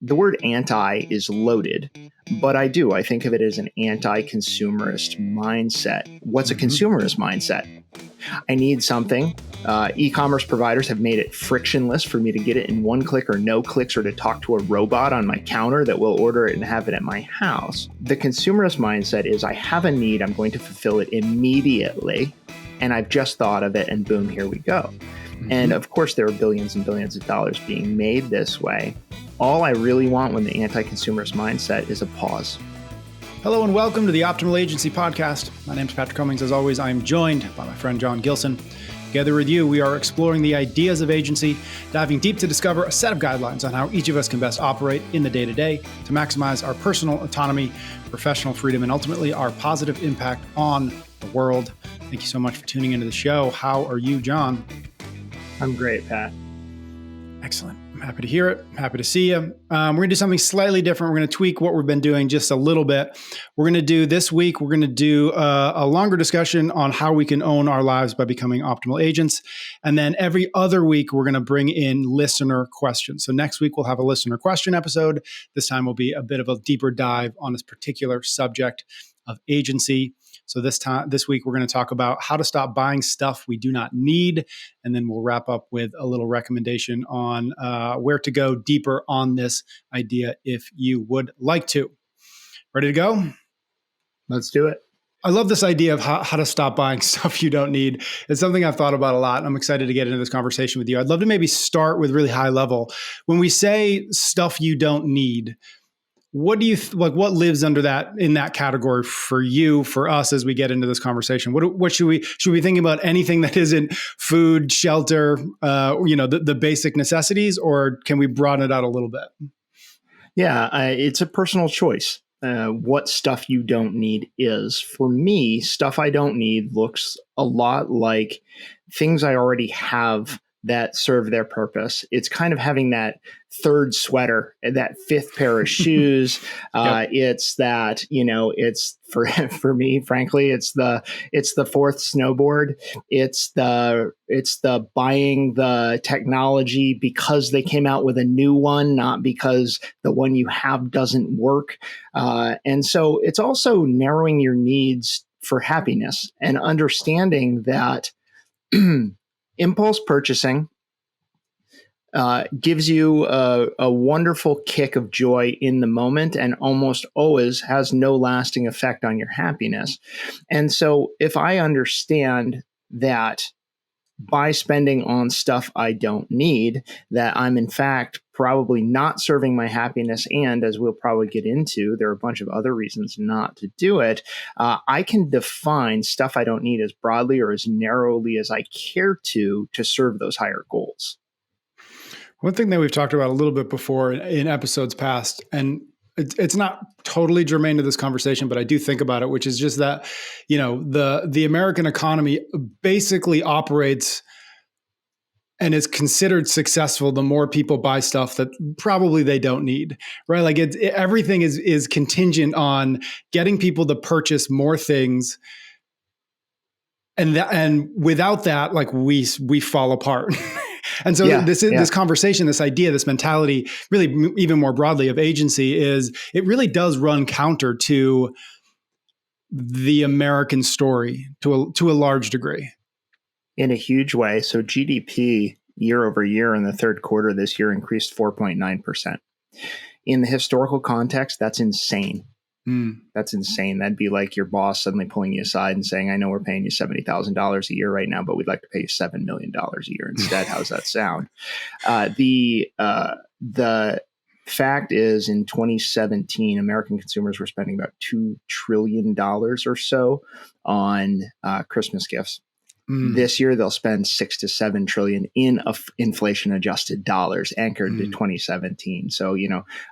the word anti is loaded, but I think of it as an anti-consumerist mindset. What's a consumerist mindset? I need something. E-commerce providers have made it frictionless for me to get it in one click or no clicks, or to talk to a robot on my counter that will order it and have it at my house. The consumerist mindset is I have a need, I'm going to fulfill it immediately, and I've just thought of it, and boom, here we go. And of course, there are billions and billions of dollars being made this way. All I really want when the anti-consumerist mindset is a pause. Hello and welcome to the Optimal Agency Podcast. My name is Patrick Cummings. As always, I am joined by my friend John Gilson. Together with you, we are exploring the ideas of agency, diving deep to discover a set of guidelines on how each of us can best operate in the day-to-day to maximize our personal autonomy, professional freedom, and ultimately our positive impact on the world. Thank you so much for tuning into the show. How are you, John? I'm great, Pat. Excellent. I'm happy to hear it. I'm happy to see you. We're going to do something slightly different. We're going to tweak what we've been doing just a little bit. We're going to do this week, we're going to do a longer discussion on how we can own our lives by becoming optimal agents. And then every other week, we're going to bring in listener questions. So next week, we'll have a listener question episode. This time will be a bit of a deeper dive on this particular subject of agency. So this week, we're going to talk about how to stop buying stuff we do not need. And then we'll wrap up with a little recommendation on where to go deeper on this idea if you would like to. Ready to go? Let's do it. I love this idea of how to stop buying stuff you don't need. It's something I've thought about a lot. I'm excited to get into this conversation with you. I'd love to maybe start with really high level. When we say stuff you don't need, what do you what lives under that in that category for you, for us, as we get into this conversation? What should we be thinking about? Anything that isn't food, shelter, the basic necessities, or can we broaden it out a little bit? Yeah, it's a personal choice. What stuff you don't need is. For me, stuff I don't need looks a lot like things I already have that serve their purpose. It's kind of having that third sweater, that fifth pair of shoes. Yep. It's that, it's for me, frankly, it's the fourth snowboard. It's the buying the technology because they came out with a new one, not because the one you have doesn't work. And so it's also narrowing your needs for happiness and understanding that impulse purchasing gives you a wonderful kick of joy in the moment and almost always has no lasting effect on your happiness. And so if I understand that by spending on stuff I don't need, that I'm in fact probably not serving my happiness, and as we'll probably get into, there are a bunch of other reasons not to do it, I can define stuff I don't need as broadly or as narrowly as I care to serve those higher goals. One thing that we've talked about a little bit before in episodes past, and it's not totally germane to this conversation, but I do think about it, which is just that, the American economy basically operates and is considered successful the more people buy stuff that probably they don't need, right? Like everything is contingent on getting people to purchase more things. And without that, like we fall apart. And so this conversation, this idea, this mentality, really even more broadly of agency, is it really does run counter to the American story to a large degree. In a huge way. So GDP year over year in the third quarter this year increased 4.9%. In the historical context, that's insane. That's insane. That'd be like your boss suddenly pulling you aside and saying, I know we're paying you $70,000 a year right now, but we'd like to pay you $7 million a year instead. How's that sound? The fact is, in 2017, American consumers were spending about $2 trillion or so on Christmas gifts. This year, they'll spend $6 to $7 trillion in inflation-adjusted dollars, anchored to 2017. So,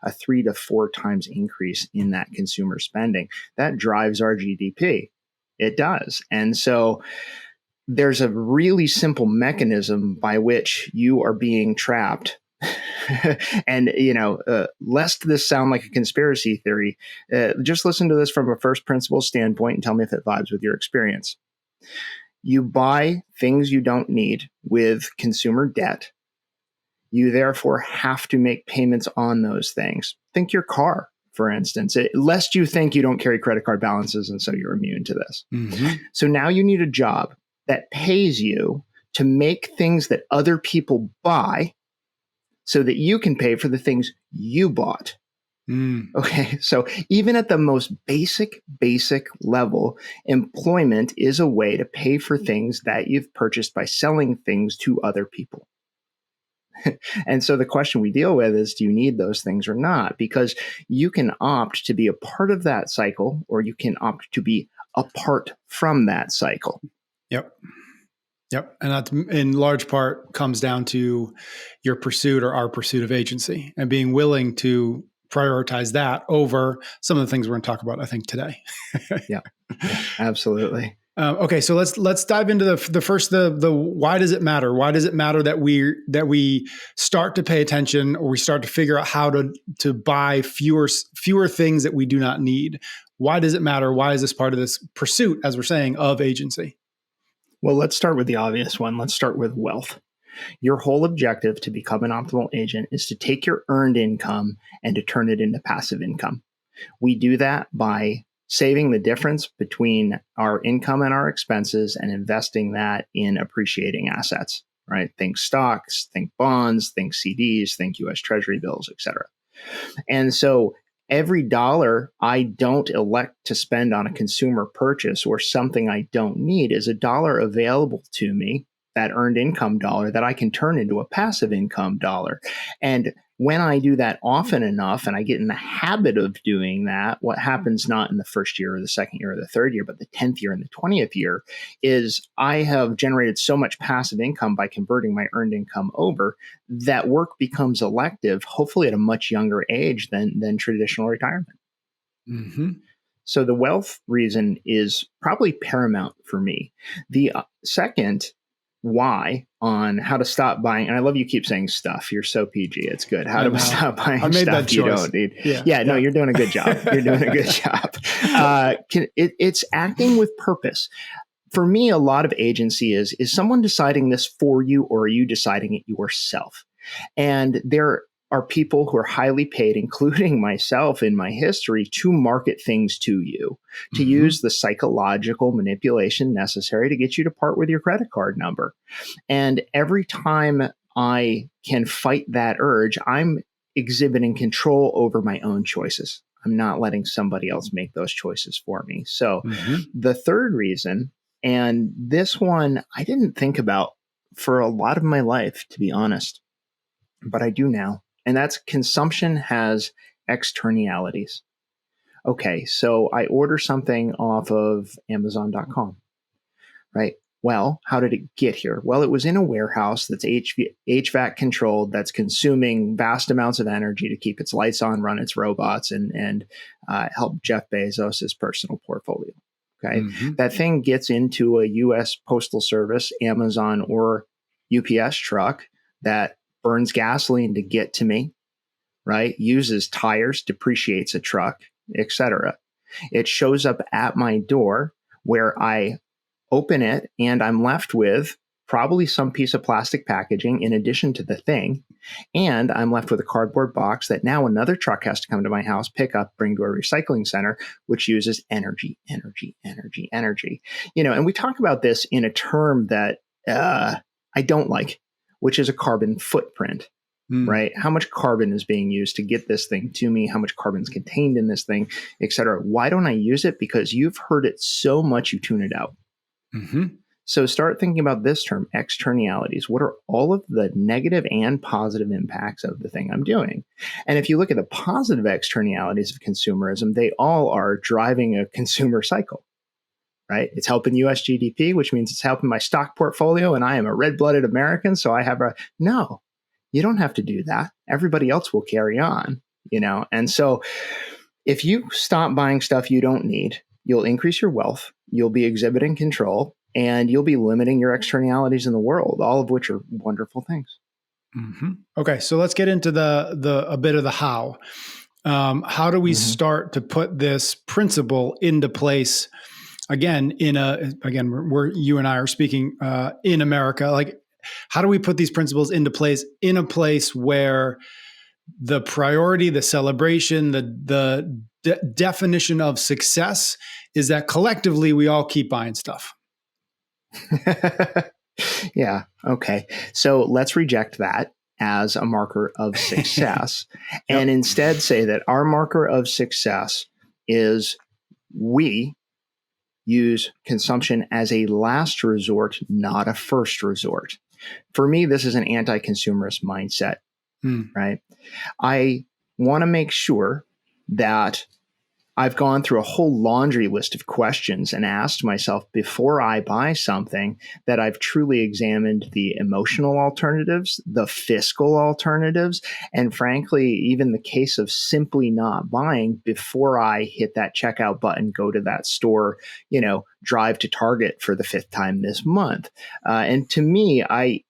a 3 to 4 times increase in that consumer spending that drives our GDP. It does, and so there's a really simple mechanism by which you are being trapped. And, lest this sound like a conspiracy theory, just listen to this from a first principles standpoint and tell me if it vibes with your experience. You buy things you don't need with consumer debt. You therefore have to make payments on those things. Think your car, for instance, lest you think you don't carry credit card balances and so you're immune to this. So now you need a job that pays you to make things that other people buy so that you can pay for the things you bought. Okay, so even at the most basic level, employment is a way to pay for things that you've purchased by selling things to other people. And so the question we deal with is, do you need those things or not? Because you can opt to be a part of that cycle, or you can opt to be apart from that cycle. Yep. And that in large part comes down to your pursuit or our pursuit of agency and being willing to prioritize that over some of the things we're going to talk about, I think, today. Yeah, absolutely. Okay, so let's dive into the first why does it matter? Why does it matter that we start to pay attention, or we start to figure out how to buy fewer things that we do not need? Why does it matter? Why is this part of this pursuit, as we're saying, of agency? Well, let's start with the obvious one. Let's start with wealth. Your whole objective to become an optimal agent is to take your earned income and to turn it into passive income. We do that by saving the difference between our income and our expenses and investing that in appreciating assets, right? Think stocks, think bonds, think CDs, think US Treasury bills, et cetera. And so every dollar I don't elect to spend on a consumer purchase or something I don't need is a dollar available to me, that earned income dollar, that I can turn into a passive income dollar. And when I do that often enough, and I get in the habit of doing that, what happens not in the first year or the second year or the third year, but the 10th year and the 20th year, is I have generated so much passive income by converting my earned income over that work becomes elective, hopefully at a much younger age than traditional retirement. So the wealth reason is probably paramount for me. The second why on how to stop buying, and I love you keep saying stuff. You're so PG. It's good. How to stop buying stuff you don't need. No, you're doing a good job. You're doing a good job. It's acting with purpose. For me, a lot of agency is someone deciding this for you, or are you deciding it yourself? And there are people who are highly paid, including myself in my history, to market things to you, to use the psychological manipulation necessary to get you to part with your credit card number. And every time I can fight that urge, I'm exhibiting control over my own choices. I'm not letting somebody else make those choices for me. So the third reason, and this one I didn't think about for a lot of my life, to be honest, but I do now. And that's consumption has externalities. Okay, so I order something off of Amazon.com, right? Well, how did it get here? Well, it was in a warehouse that's HVAC controlled, that's consuming vast amounts of energy to keep its lights on, run its robots, and help Jeff Bezos' personal portfolio. Okay, that thing gets into a U.S. Postal Service, Amazon, or UPS truck that burns gasoline to get to me, right? Uses tires, depreciates a truck, etc. It shows up at my door where I open it and I'm left with probably some piece of plastic packaging in addition to the thing. And I'm left with a cardboard box that now another truck has to come to my house, pick up, bring to a recycling center, which uses energy. You know, and we talk about this in a term that I don't like, which is a carbon footprint, right? How much carbon is being used to get this thing to me? How much carbon is contained in this thing, et cetera? Why don't I use it? Because you've heard it so much, you tune it out. So start thinking about this term, externalities. What are all of the negative and positive impacts of the thing I'm doing? And if you look at the positive externalities of consumerism, they all are driving a consumer cycle. Right? It's helping US GDP, which means it's helping my stock portfolio, and I am a red-blooded American, so I have no, you don't have to do that. Everybody else will carry on, you know? And so if you stop buying stuff you don't need, you'll increase your wealth, you'll be exhibiting control, and you'll be limiting your externalities in the world, all of which are wonderful things. Okay, so let's get into a bit of the how. How do we start to put this principle into place? Again, where you and I are speaking in America, like how do we put these principles into place in a place where the priority, the celebration, the definition of success is that collectively we all keep buying stuff? Yeah. Okay. So let's reject that as a marker of success and instead say that our marker of success is we use consumption as a last resort, not a first resort. For me, this is an anti-consumerist mindset, right? I want to make sure that I've gone through a whole laundry list of questions and asked myself before I buy something that I've truly examined the emotional alternatives, the fiscal alternatives, and frankly, even the case of simply not buying before I hit that checkout button, go to that store, drive to Target for the 5th time this month. And to me, and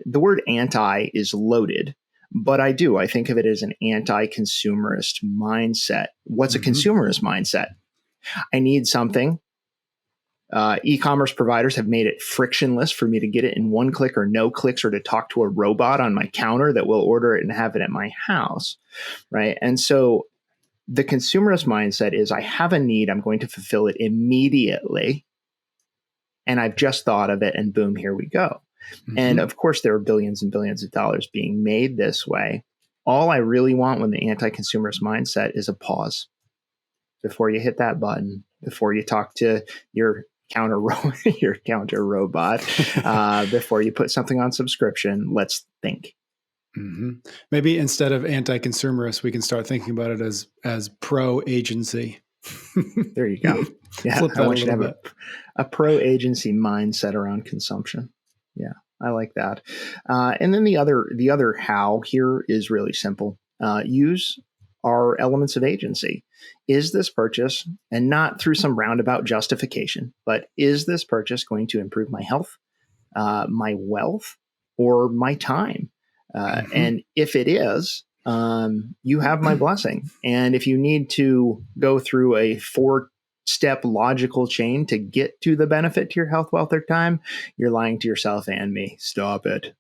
the word anti is loaded. But I think of it as an anti-consumerist mindset. What's a consumerist mindset? I need something. E-commerce providers have made it frictionless for me to get it in one click or no clicks, or to talk to a robot on my counter that will order it and have it at my house, right? And so the consumerist mindset is I have a need, I'm going to fulfill it immediately. And I've just thought of it, and boom, here we go. And of course, there are billions and billions of dollars being made this way. All I really want when the anti-consumerist mindset is a pause before you hit that button, before you talk to your counter robot, before you put something on subscription. Let's think. Maybe instead of anti-consumerist, we can start thinking about it as pro-agency. There you go. Yeah, I want you to have a pro-agency mindset around consumption. Yeah, I like that. And then the other how here is really simple. Use our elements of agency. Is this purchase, and not through some roundabout justification, but is this purchase going to improve my health, my wealth, or my time? And if it is, you have my blessing. And if you need to go through a 4-step logical chain to get to the benefit to your health, wealth, or time, you're lying to yourself and me. Stop it.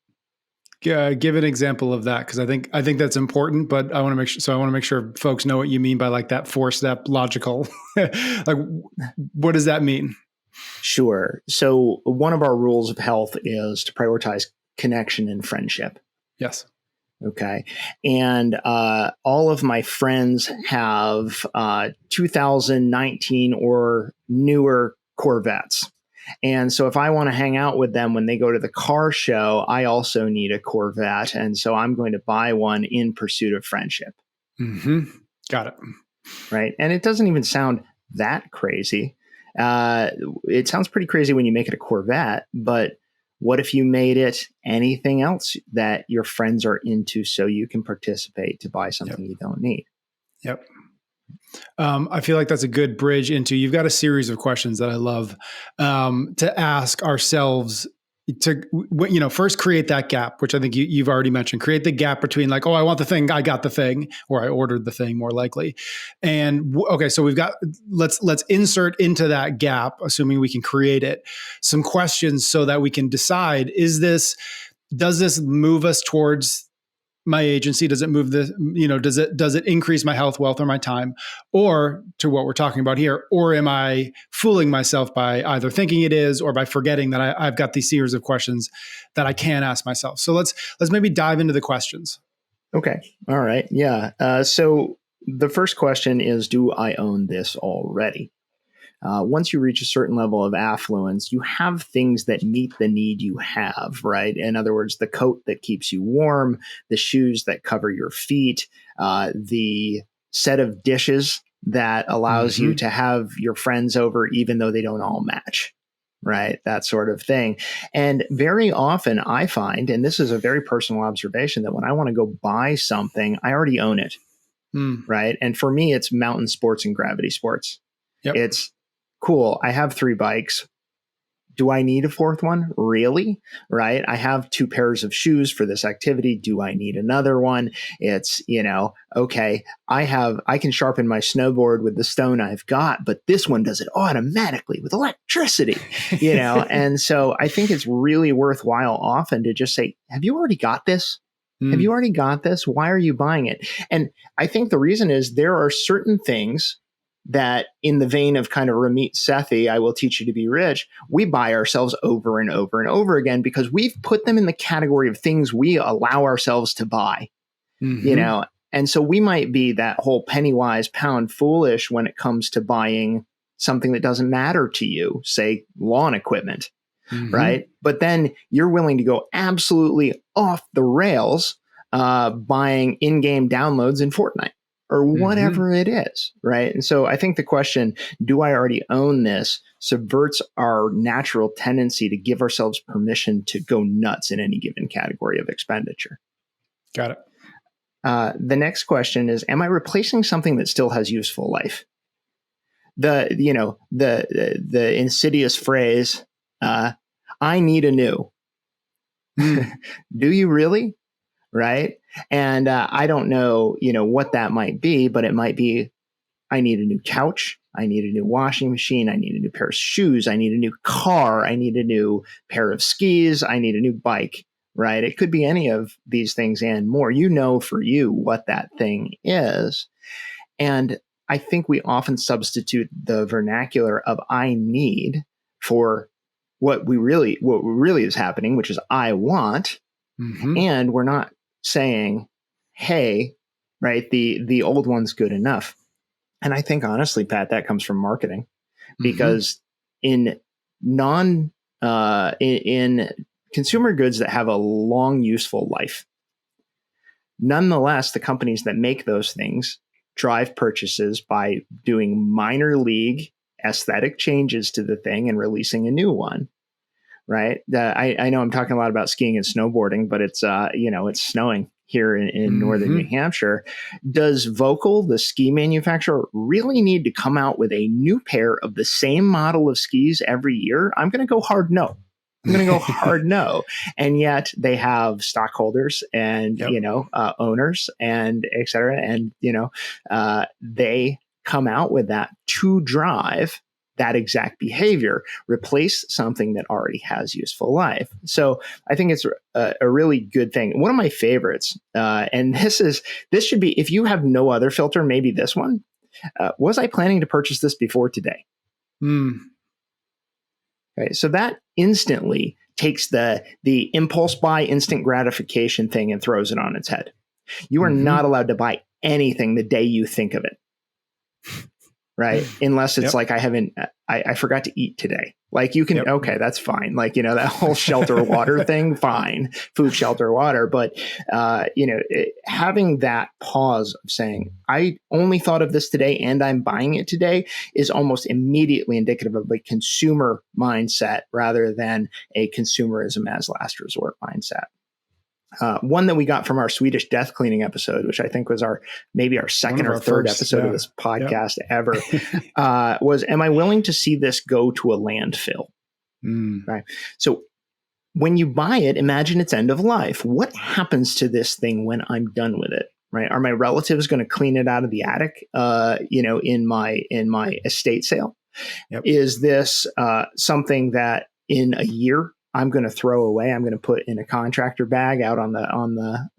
Give an example of that, because I think that's important. But I want to make sure folks know what you mean by like that 4-step logical. Like, what does that mean? Sure. So one of our rules of health is to prioritize connection and friendship. Yes. Okay. And all of my friends have 2019 or newer Corvettes. And so if I want to hang out with them when they go to the car show, I also need a Corvette. And so I'm going to buy one in pursuit of friendship. Got it. Right. And it doesn't even sound that crazy. It sounds pretty crazy when you make it a Corvette, but what if you made it anything else that your friends are into so you can participate to buy something you don't need? Yep. I feel like that's a good bridge into, you've got a series of questions that I love to ask ourselves to, first create that gap, which I think you've already mentioned. Create the gap between like, oh, I want the thing, I got the thing, or I ordered the thing, more likely. And okay, so let's insert into that gap, assuming we can create it, some questions so that we can decide, does this move us towards my agency? Does it move does it increase my health, wealth, or my time? Or to what we're talking about here, or am I fooling myself by either thinking it is or by forgetting that I've got these series of questions that I can ask myself? So let's maybe dive into the questions. Okay. All right. Yeah. So the first question is, do I own this already? Once you reach a certain level of affluence, you have things that meet the need you have, right? In other words, the coat that keeps you warm, the shoes that cover your feet, the set of dishes that allows you to have your friends over even though they don't all match, right? That sort of thing. And very often I find, and this is a very personal observation, that when I want to go buy something, I already own it, right? And for me, it's mountain sports and gravity sports. Yep. It's cool. I have 3 bikes. Do I need a fourth one? Really? Right? I have 2 pairs of shoes for this activity. Do I need another one? It's, okay, I can sharpen my snowboard with the stone I've got, but this one does it automatically with electricity, And so I think it's really worthwhile often to just say, have you already got this? Have you already got this? Why are you buying it? And I think the reason is there are certain things that, in the vein of kind of Ramit Sethi, I will teach you to be rich, we buy ourselves over and over and over again because we've put them in the category of things we allow ourselves to buy, And so we might be that whole penny wise, pound foolish when it comes to buying something that doesn't matter to you, say lawn equipment. Right. But then you're willing to go absolutely off the rails buying in-game downloads in Fortnite or whatever it is. Right. And so I think the question, do I already own this, subverts our natural tendency to give ourselves permission to go nuts in any given category of expenditure. Got it. The next question is, am I replacing something that still has useful life? The insidious phrase, I need a new. Do you really? Right. And I don't know, what that might be, but it might be, I need a new couch. I need a new washing machine. I need a new pair of shoes. I need a new car. I need a new pair of skis. I need a new bike. Right. It could be any of these things and more. For you what that thing is. And I think we often substitute the vernacular of I need for what really is happening, which is I want. And we're not saying, hey, right, the old one's good enough. And I think honestly, Pat, that comes from marketing, because in consumer goods that have a long useful life, nonetheless, the companies that make those things drive purchases by doing minor league aesthetic changes to the thing and releasing a new one. Right. I know I'm talking a lot about skiing and snowboarding, but it's, it's snowing here in northern New Hampshire. Does Vocal, the ski manufacturer, really need to come out with a new pair of the same model of skis every year? I'm going to go hard no. And yet they have stockholders and, owners and et cetera. And, they come out with that to drive that exact behavior, replace something that already has useful life. So I think it's a really good thing. One of my favorites, and this should be, if you have no other filter, maybe this one, was I planning to purchase this before today? Okay, so that instantly takes the impulse buy, instant gratification thing and throws it on its head. You are not allowed to buy anything the day you think of it. Right. Unless it's like, I forgot to eat today. Like you can, okay, that's fine. Like, that whole shelter water thing, fine. Food, shelter, water. But, having that pause of saying, I only thought of this today and I'm buying it today is almost immediately indicative of a consumer mindset rather than a consumerism as last resort mindset. One that we got from our Swedish death cleaning episode, which I think was maybe our second or third episode of this podcast ever, was, am I willing to see this go to a landfill? Right. So when you buy it, imagine its end of life. What happens to this thing when I'm done with it? Right. Are my relatives going to clean it out of the attic, in my estate sale? Is this something that in a year I'm going to throw away? I'm going to put in a contractor bag out on the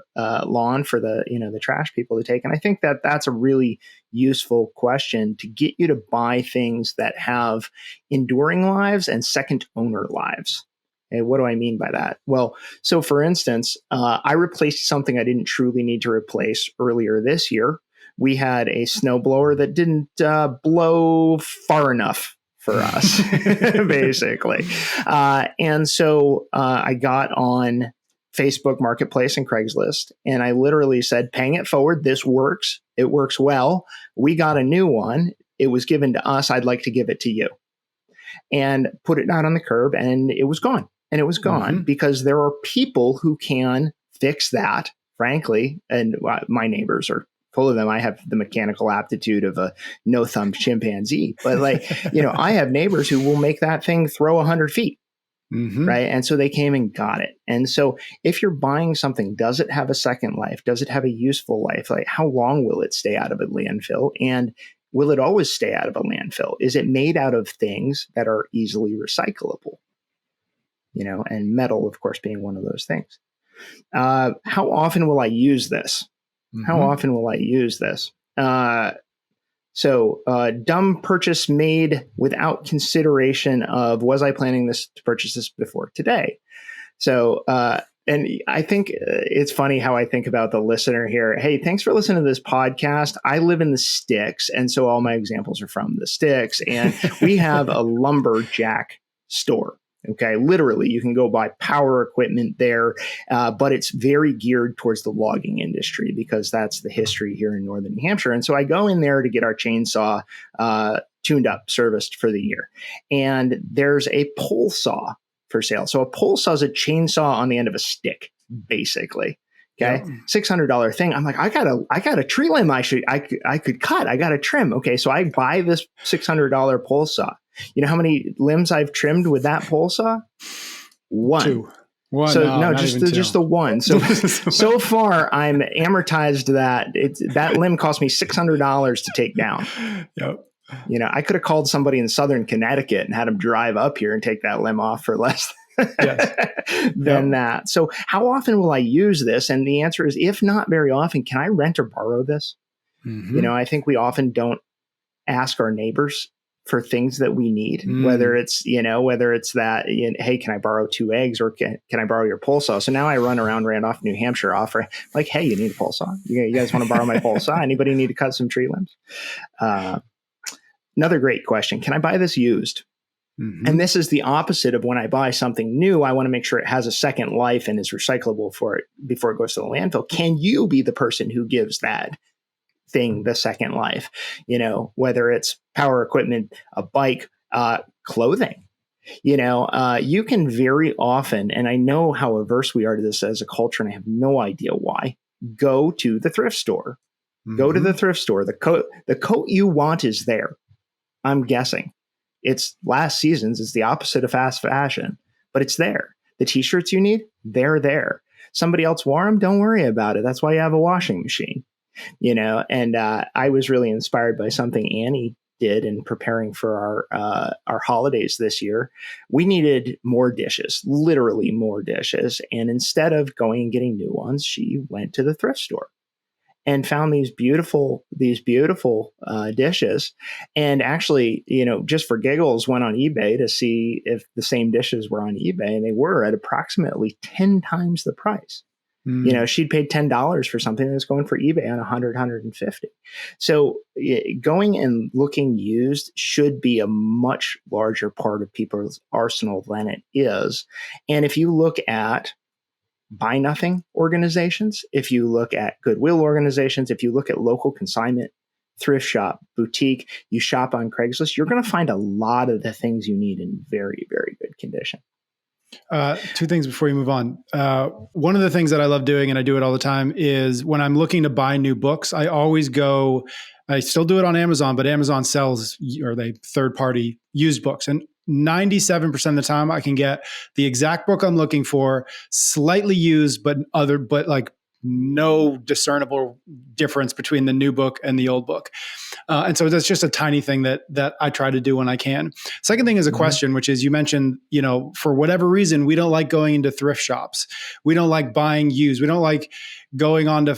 lawn for the trash people to take. And I think that that's a really useful question to get you to buy things that have enduring lives and second owner lives. And what do I mean by that? Well, so for instance, I replaced something I didn't truly need to replace earlier this year. We had a snowblower that didn't blow far enough for us, basically. And so I got on Facebook Marketplace and Craigslist, and I literally said, paying it forward, this works. It works well. We got a new one. It was given to us. I'd like to give it to you. And put it out on the curb, and it was gone. And it was gone because there are people who can fix that, frankly. And my neighbors are full of them. I have the mechanical aptitude of a no-thumb chimpanzee. But I have neighbors who will make that thing throw 100 feet. right? And so they came and got it. And so if you're buying something, does it have a second life? Does it have a useful life? Like, how long will it stay out of a landfill? And will it always stay out of a landfill? Is it made out of things that are easily recyclable? And metal, of course, being one of those things. How often will I use this? How often will I use this? So dumb purchase made without consideration of, was I planning to purchase this before today? So, and I think it's funny how I think about the listener here. Hey, thanks for listening to this podcast. I live in the sticks. And so all my examples are from the sticks. And we have a lumberjack store. Okay, literally, you can go buy power equipment there, but it's very geared towards the logging industry because that's the history here in northern New Hampshire. And so I go in there to get our chainsaw tuned up, serviced for the year. And there's a pole saw for sale. So a pole saw is a chainsaw on the end of a stick, basically. Okay, $600 thing. I'm like, I got a tree limb I could cut. I got to trim. Okay, so I buy this $600 pole saw. You know how many limbs I've trimmed with that pole saw? One. Two. One. So no, just the one. So so far I'm amortized that limb cost me $600 to take down. Yep. I could have called somebody in Southern Connecticut and had them drive up here and take that limb off for less than that. So how often will I use this? And the answer is, if not very often, can I rent or borrow this? I think we often don't ask our neighbors for things that we need, whether it's that, hey, can I borrow 2 eggs, or can I borrow your pole saw? So now I run around Randolph, New Hampshire, offering like, hey, you need a pole saw? You guys want to borrow my pole saw? Anybody need to cut some tree limbs? Another great question. Can I buy this used? And this is the opposite of when I buy something new. I want to make sure it has a second life and is recyclable for it before it goes to the landfill. Can you be the person who gives that thing the second life? Whether it's power equipment, a bike, clothing. You can very often, and I know how averse we are to this as a culture, and I have no idea why, go to the thrift store. Go to the thrift store. The coat you want is there. I'm guessing. It's last season's. It's the opposite of fast fashion, but it's there. The t-shirts you need, they're there. Somebody else wore them. Don't worry about it. That's why you have a washing machine. And I was really inspired by something Annie did in preparing for our holidays this year. We needed more dishes, literally more dishes. And instead of going and getting new ones, she went to the thrift store and found these beautiful dishes. And actually, just for giggles, went on eBay to see if the same dishes were on eBay, and they were at approximately 10 times the price. She'd paid $10 for something that was going for eBay on 100, 150. So going and looking used should be a much larger part of people's arsenal than it is. And if you look at buy nothing organizations, if you look at Goodwill organizations, if you look at local consignment, thrift shop, boutique, you shop on Craigslist, you're going to find a lot of the things you need in very, very good condition. 2 things before you move on. One of the things that I love doing, and I do it all the time, is when I'm looking to buy new books, I still do it on Amazon, but Amazon sells, or they third-party used books. And 97% of the time I can get the exact book I'm looking for, slightly used, but like no discernible difference between the new book and the old book. And so that's just a tiny thing that I try to do when I can. Second thing is a question, which is, you mentioned, for whatever reason, we don't like going into thrift shops. We don't like buying used. We don't like going on to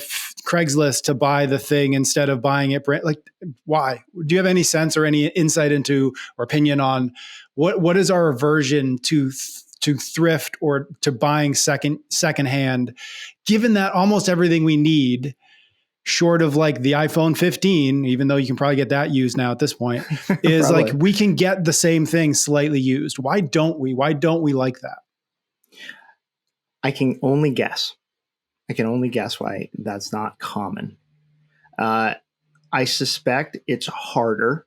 Craigslist to buy the thing instead of buying it. Like, why? Do you have any sense or any insight into or opinion on what is our aversion to thrift or to buying secondhand, given that almost everything we need, short of like the iPhone 15, even though you can probably get that used now at this point, is like we can get the same thing slightly used. Why don't we like that? I can only guess why that's not common. I suspect it's harder.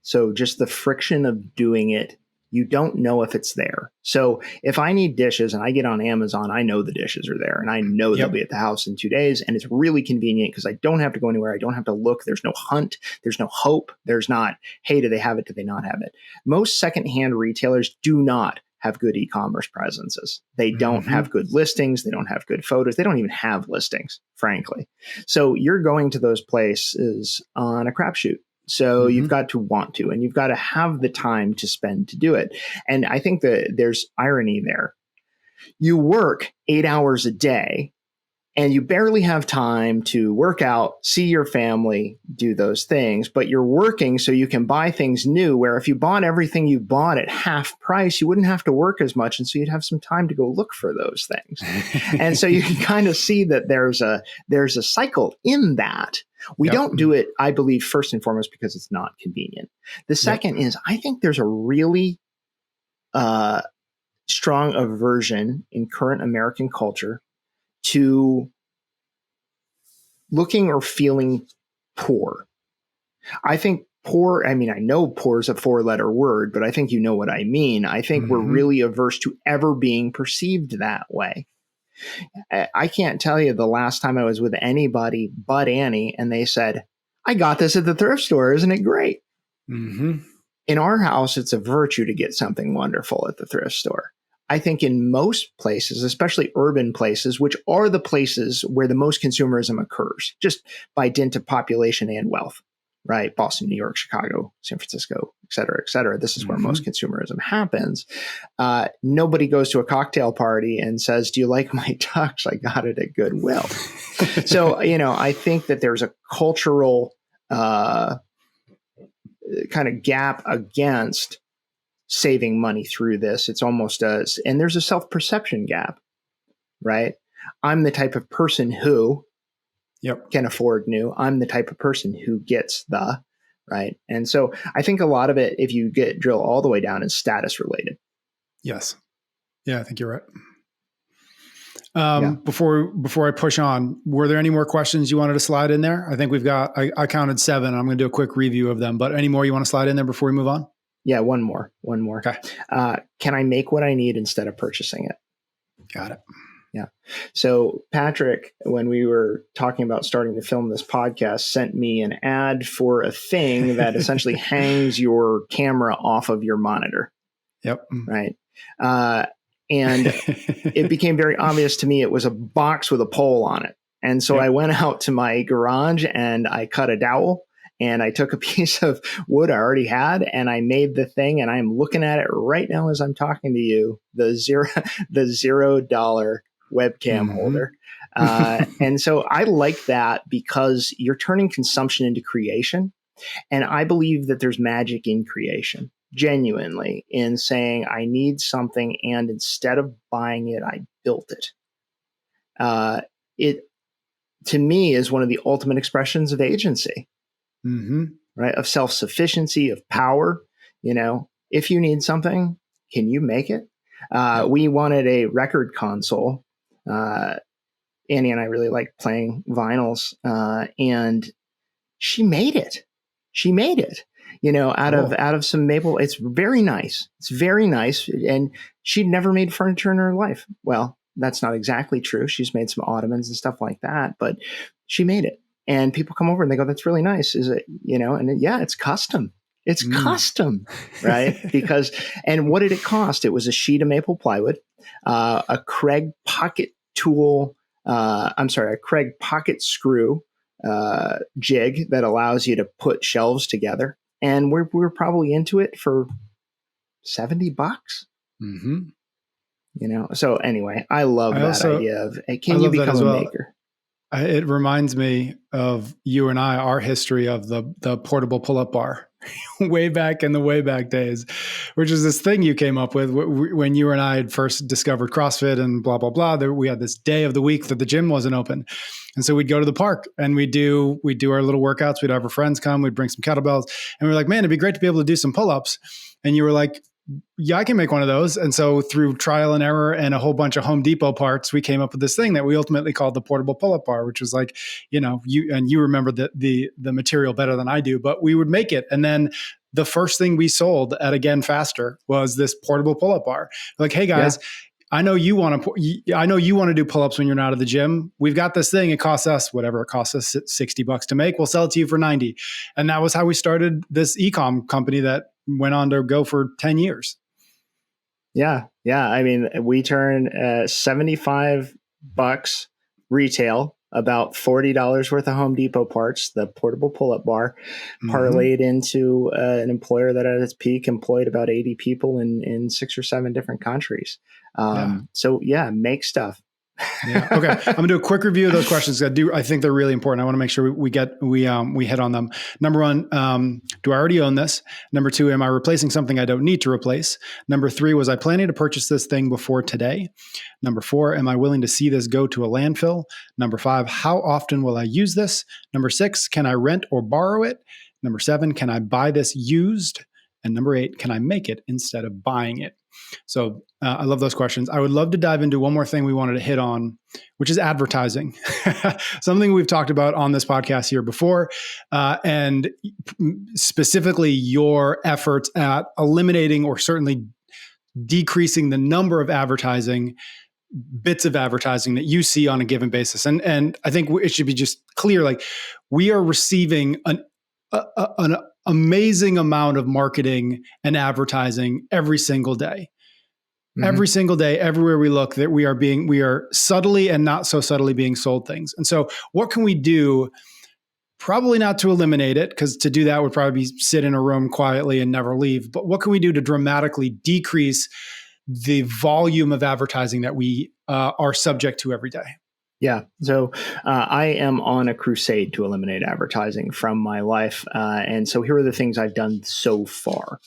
So just the friction of doing it, you don't know if it's there. So if I need dishes and I get on Amazon, I know the dishes are there and I know they'll be at the house in 2 days. And it's really convenient because I don't have to go anywhere. I don't have to look. There's no hunt. There's no hope. There's not, hey, do they have it? Do they not have it? Most secondhand retailers do not have good e-commerce presences. They don't have good listings. They don't have good photos. They don't even have listings, frankly. So you're going to those places on a crapshoot. So you've got to want to, and you've got to have the time to spend to do it. And I think that there's irony there. You work 8 hours a day, and you barely have time to work out, see your family, do those things, but you're working so you can buy things new, where if you bought everything you bought at half price, you wouldn't have to work as much. And so you'd have some time to go look for those things. And so you can kind of see that there's a cycle in that. We don't do it, I believe, first and foremost, because it's not convenient. The second is, I think there's a really strong aversion in current American culture to looking or feeling poor. I think poor, I mean, I know poor is a 4-letter word, but I think you know what I mean. I think we're really averse to ever being perceived that way. I can't tell you the last time I was with anybody but Annie and they said, I got this at the thrift store. Isn't it great? In our house, it's a virtue to get something wonderful at the thrift store. I think in most places, especially urban places, which are the places where the most consumerism occurs, just by dint of population and wealth, right? Boston, New York, Chicago, San Francisco, et cetera, et cetera. This is where most consumerism happens. Nobody goes to a cocktail party and says, do you like my tux? I got it at Goodwill. So, I think that there's a cultural kind of gap against saving money through this. It's almost and there's a self-perception gap, right? I'm the type of person who can afford new. I'm the type of person who gets right. And so I think a lot of it, if you drill all the way down, is status related. Yes. Yeah, I think you're right. Before I push on, were there any more questions you wanted to slide in there? I think we've got, I counted 7. I'm going to do a quick review of them, but any more you want to slide in there before we move on? Yeah, one more. Okay. Can I make what I need instead of purchasing it? Got it. Yeah. So Patrick, when we were talking about starting to film this podcast, sent me an ad for a thing that essentially hangs your camera off of your monitor. Yep. Right. And it became very obvious to me it was a box with a pole on it. And so I went out to my garage and I cut a dowel. And I took a piece of wood I already had and I made the thing, and I'm looking at it right now as I'm talking to you, the $0 webcam holder. And so I like that because you're turning consumption into creation. And I believe that there's magic in creation, genuinely, in saying I need something, and instead of buying it, I built it. It, to me, is one of the ultimate expressions of agency. Right? Of self-sufficiency, of power. If you need something, can you make it? We wanted a record console. Annie and I really liked playing vinyls. And she made it. Out of some maple. It's very nice. And she'd never made furniture in her life. Well, that's not exactly true. She's made some ottomans and stuff like that, but she made it. And people come over and they go, that's really nice. Is it, it's custom. It's custom, right? And what did it cost? It was a sheet of maple plywood, a Craig pocket tool, a Craig pocket screw jig that allows you to put shelves together. And we're probably into it for $70. So anyway, I love that idea of, hey, can you become a maker? It reminds me of you and our history of the portable pull-up bar way back in the Wayback days, which is this thing you came up with when you and I had first discovered CrossFit and blah, blah, blah. We had this day of the week that the gym wasn't open. And so we'd go to the park and we'd do our little workouts. We'd have our friends come, we'd bring some kettlebells, and we're like, man, it'd be great to be able to do some pull-ups. And you were like, yeah, I can make one of those. And so through trial and error and a whole bunch of Home Depot parts, we came up with this thing that we ultimately called the portable pull-up bar, which was like, you remember the material better than I do, but we would make it. And then the first thing we sold at Again Faster was this portable pull-up bar. Like, hey guys, I know you want to do pull-ups when you're not at the gym. We've got this thing. It costs us whatever it costs us $60 to make. We'll sell it to you for $90. And that was how we started this e-com company that went on to go for 10 years. Yeah. Yeah. I mean, we turn $75 retail, about $40 worth of Home Depot parts, the portable pull-up bar, parlayed into an employer that at its peak employed about 80 people in 6 or 7 different countries. Yeah. So yeah, make stuff. Yeah. Okay. I'm gonna do a quick review of those questions. I think they're really important. I want to make sure we hit on them. Number one, do I already own this? Number two, am I replacing something I don't need to replace? Number three, was I planning to purchase this thing before today? Number four, am I willing to see this go to a landfill? Number five, how often will I use this? Number six, can I rent or borrow it? Number seven, can I buy this used? And number eight, can I make it instead of buying it? So I love those questions. I would love to dive into one more thing we wanted to hit on, which is advertising. Something we've talked about on this podcast here before, and specifically your efforts at eliminating or certainly decreasing the number of bits of advertising that you see on a given basis. And I think it should be just clear, like, we are receiving an amazing amount of marketing and advertising every single day. Mm-hmm. Every single day, everywhere we look, that we are subtly and not so subtly being sold things. And so what can we do? Probably not to eliminate it, because to do that would probably be sit in a room quietly and never leave. But what can we do to dramatically decrease the volume of advertising that we are subject to every day? Yeah. So I am on a crusade to eliminate advertising from my life. And so here are the things I've done so far.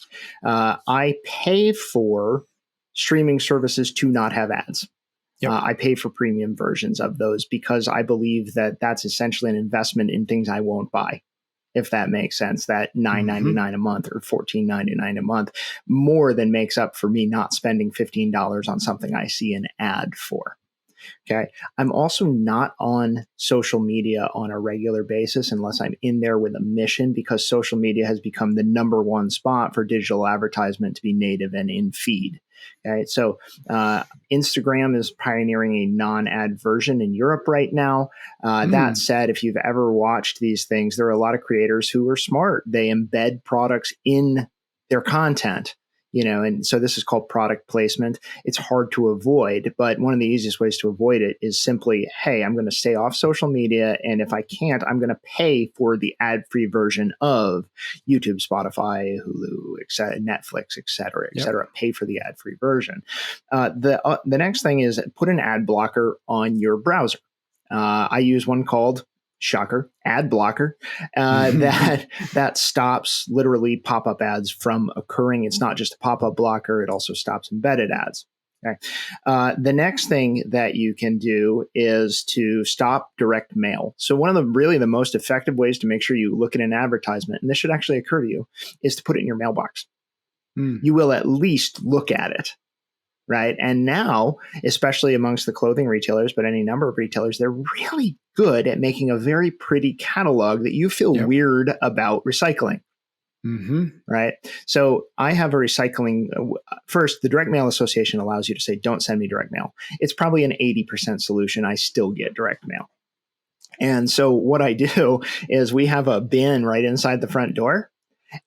I pay for streaming services to not have ads. Yep. I pay for premium versions of those because I believe that that's essentially an investment in things I won't buy, if that makes sense. That $9.99 a month or $14.99 a month more than makes up for me not spending $15 on something I see an ad for. Okay. I'm also not on social media on a regular basis unless I'm in there with a mission, because social media has become the number one spot for digital advertisement to be native and in feed. Okay. So Instagram is pioneering a non-ad version in Europe right now. That said, if you've ever watched these things, there are a lot of creators who are smart. They embed products in their content. And so this is called product placement. It's hard to avoid, but one of the easiest ways to avoid it is simply, hey, I'm going to stay off social media. And if I can't, I'm going to pay for the ad-free version of YouTube, Spotify, Hulu, Netflix, et cetera, et cetera. Pay for the ad-free version. The next thing is put an ad blocker on your browser. I use one called, shocker, ad blocker, that stops literally pop-up ads from occurring. It's not just a pop-up blocker. It also stops embedded ads. Okay. The next thing that you can do is to stop direct mail. So one of the most effective ways to make sure you look at an advertisement, and this should actually occur to you, is to put it in your mailbox. You will at least look at it. Right. And now, especially amongst the clothing retailers, but any number of retailers, they're really good at making a very pretty catalog that you feel weird about recycling. Right. So I have a recycling. First, the Direct Mail Association allows you to say, don't send me direct mail. It's probably an 80% solution. I still get direct mail. And so what I do is we have a bin right inside the front door.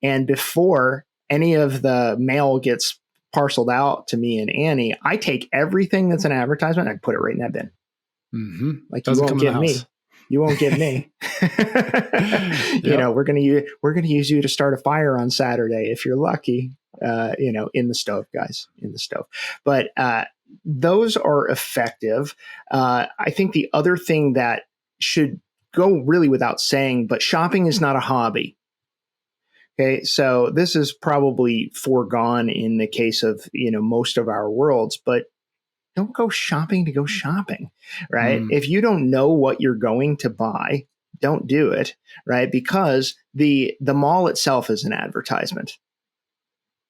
And before any of the mail gets parceled out to me and Annie, I take everything that's an advertisement and I put it right in that bin. Like, you won't give me. You won't give me. We're going to use you to start a fire on Saturday if you're lucky. In the stove, guys, in the stove. But those are effective. I think the other thing that should go really without saying, but shopping is not a hobby. Okay, so this is probably foregone in the case of, most of our worlds, but don't go shopping to go shopping, right? If you don't know what you're going to buy, don't do it, right? Because the mall itself is an advertisement,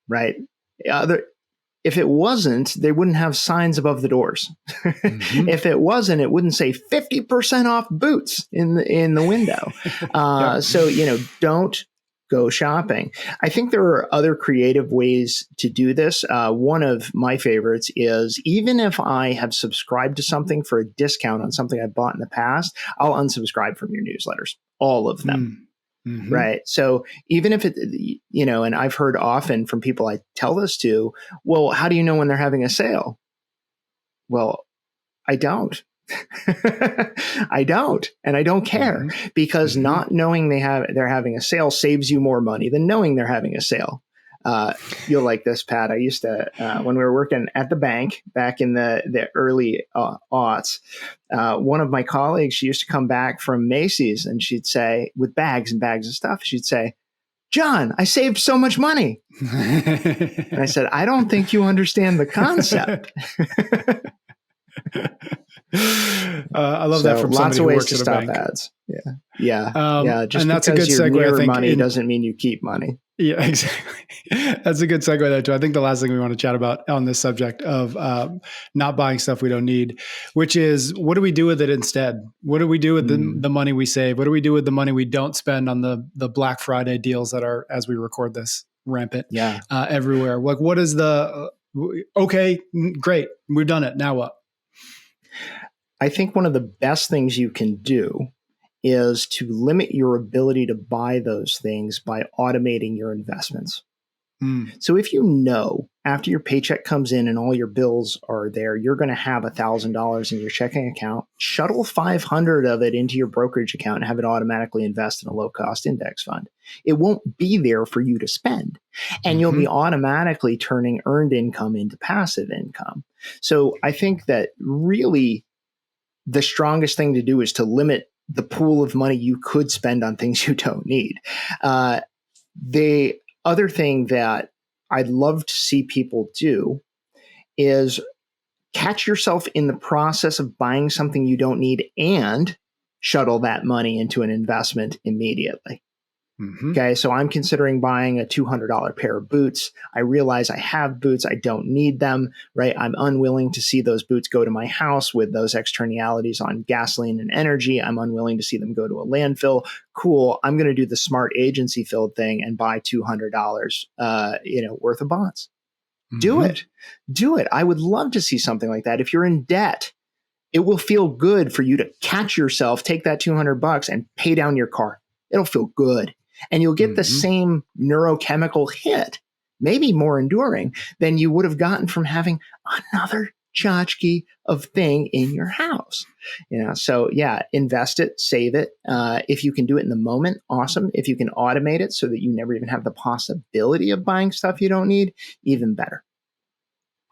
right? If it wasn't, they wouldn't have signs above the doors. If it wasn't, it wouldn't say 50% off boots in the window. So, don't go shopping. I think there are other creative ways to do this. One of my favorites is, even if I have subscribed to something for a discount on something I bought in the past, I'll unsubscribe from your newsletters, all of them. right? So even if it, and I've heard often from people I tell this to, well, how do you know when they're having a sale? Well, I don't. I don't, and I don't care, because not knowing they're having a sale saves you more money than knowing they're having a sale. You'll like this, Pat. I used to, when we were working at the bank back in the early aughts, one of my colleagues, she used to come back from Macy's and she'd say, with bags and bags of stuff, she'd say, "John, I saved so much money." And I said, "I don't think you understand the concept." I love that from lots somebody of who ways works to at a stop bank. ads. Yeah. Just and that's a because good you're segue, I near think, money doesn't mean you keep money. Yeah, exactly. That's a good segue there too. I think the last thing we want to chat about on this subject of not buying stuff we don't need, which is, what do we do with it instead? What do we do with the money we save? What do we do with the money we don't spend on the Black Friday deals that are, as we record this, rampant everywhere? Like, what is okay, great, we've done it. Now what? I think one of the best things you can do is to limit your ability to buy those things by automating your investments. So if you know after your paycheck comes in and all your bills are there, you're going to have $1,000 in your checking account, shuttle 500 of it into your brokerage account and have it automatically invest in a low-cost index fund. It won't be there for you to spend, and you'll be automatically turning earned income into passive income. So I think that really the strongest thing to do is to limit the pool of money you could spend on things you don't need. The other thing that I'd love to see people do is catch yourself in the process of buying something you don't need and shuttle that money into an investment immediately. Okay, so I'm considering buying a $200 pair of boots. I realize I have boots. I don't need them, right? I'm unwilling to see those boots go to my house with those externalities on gasoline and energy. I'm unwilling to see them go to a landfill. Cool. I'm going to do the smart agency filled thing and buy $200, worth of bonds. Do it. Do it. I would love to see something like that. If you're in debt, it will feel good for you to catch yourself, take that $200 and pay down your car. It'll feel good. And you'll get the same neurochemical hit, maybe more enduring, than you would have gotten from having another tchotchke of thing in your house. So invest it, save it. If you can do it in the moment, awesome. If you can automate it so that you never even have the possibility of buying stuff you don't need, even better.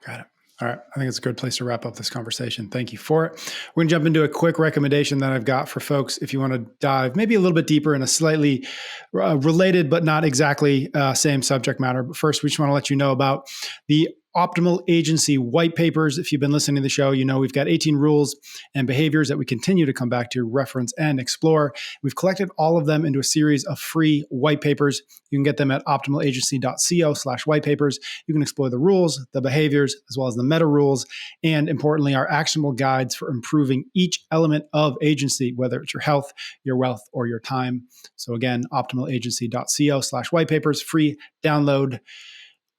Got it. All right. I think it's a good place to wrap up this conversation. Thank you for it. We're going to jump into a quick recommendation that I've got for folks if you want to dive maybe a little bit deeper in a slightly related but not exactly same subject matter. But first, we just want to let you know about the Optimal Agency white papers. If you've been listening to the show, you know we've got 18 rules and behaviors that we continue to come back to, reference, and explore. We've collected all of them into a series of free white papers. You can get them at optimalagency.co/white papers. You can explore the rules, the behaviors, as well as the meta rules, and importantly, our actionable guides for improving each element of agency, whether it's your health, your wealth, or your time. So again, optimalagency.co/white papers, free download.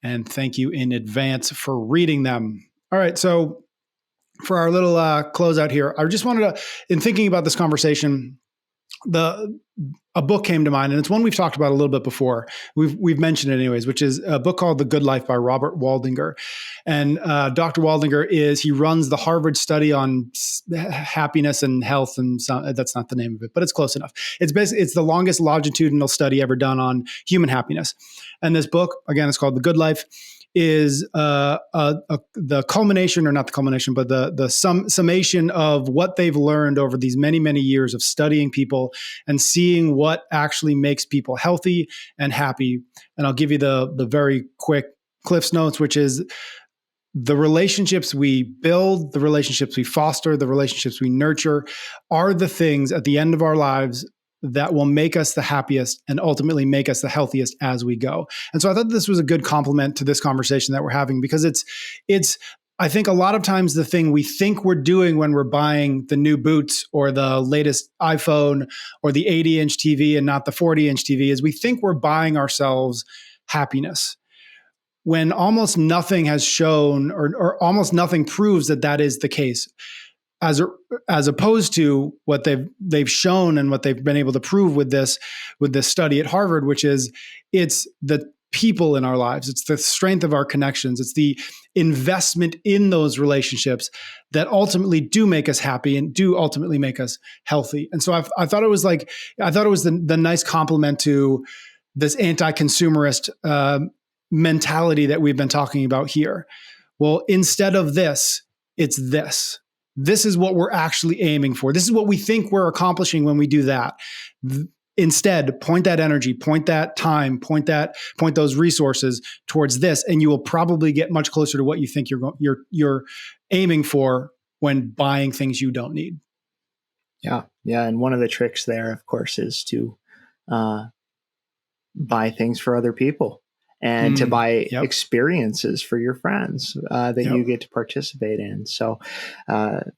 And thank you in advance for reading them. All right. So for our little closeout here, I just wanted to, in thinking about this conversation, a book came to mind, and it's one we've talked about a little bit before. We've mentioned it anyways, which is a book called The Good Life by Robert Waldinger. And Dr. Waldinger he runs the Harvard study on happiness and health, and that's not the name of it, but it's close enough. It's the longest longitudinal study ever done on human happiness. And this book, again, it's called The Good Life, is the culmination, or not the culmination, but the summation of what they've learned over these many, many years of studying people and seeing what actually makes people healthy and happy. And I'll give you the very quick Cliff's Notes, which is the relationships we build, the relationships we foster, the relationships we nurture are the things at the end of our lives that will make us the happiest and ultimately make us the healthiest as we go. And so I thought this was a good complement to this conversation that we're having, because it's I think a lot of times the thing we think we're doing when we're buying the new boots or the latest iPhone or the 80-inch TV and not the 40-inch TV is we think we're buying ourselves happiness, when almost nothing has shown or almost nothing proves that is the case. as opposed to what they've shown and what they've been able to prove with this study at Harvard, which is it's the people in our lives, it's the strength of our connections, it's the investment in those relationships that ultimately do make us happy and do ultimately make us healthy. And so I thought it was the nice complement to this anti-consumerist mentality that we've been talking about here. Well, instead of this, it's this. This is what we're actually aiming for. This is what we think we're accomplishing when we do that. Instead, point that energy, point that time, point those resources towards this, and you will probably get much closer to what you think you're aiming for when buying things you don't need. Yeah, and one of the tricks there, of course, is to buy things for other people and to buy experiences for your friends that you get to participate in. So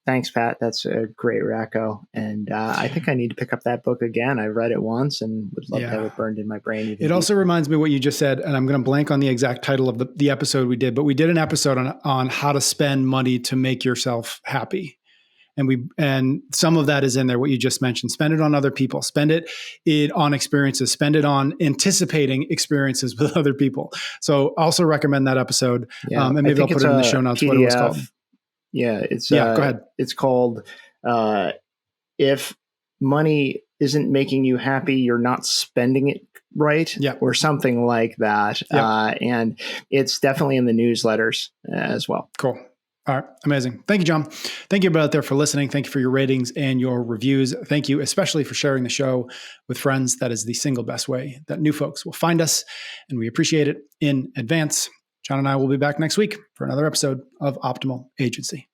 thanks, Pat. That's a great racco. And I think I need to pick up that book again. I read it once and would love to have it burned in my brain. It also reminds me of what you just said, and I'm going to blank on the exact title of the episode we did, but we did an episode on how to spend money to make yourself happy. And some of that is in there, what you just mentioned. Spend it on other people, spend it on experiences, spend it on anticipating experiences with other people. So also recommend that episode. And maybe I'll put it in the show notes, PDF, what it was called. Yeah. Go ahead. It's called, If Money Isn't Making You Happy, You're Not Spending It Right, or something like that. And it's definitely in the newsletters as well. Cool. All right. Amazing. Thank you, John. Thank you everybody out there for listening. Thank you for your ratings and your reviews. Thank you especially for sharing the show with friends. That is the single best way that new folks will find us, and we appreciate it in advance. John and I will be back next week for another episode of Optimal Agency.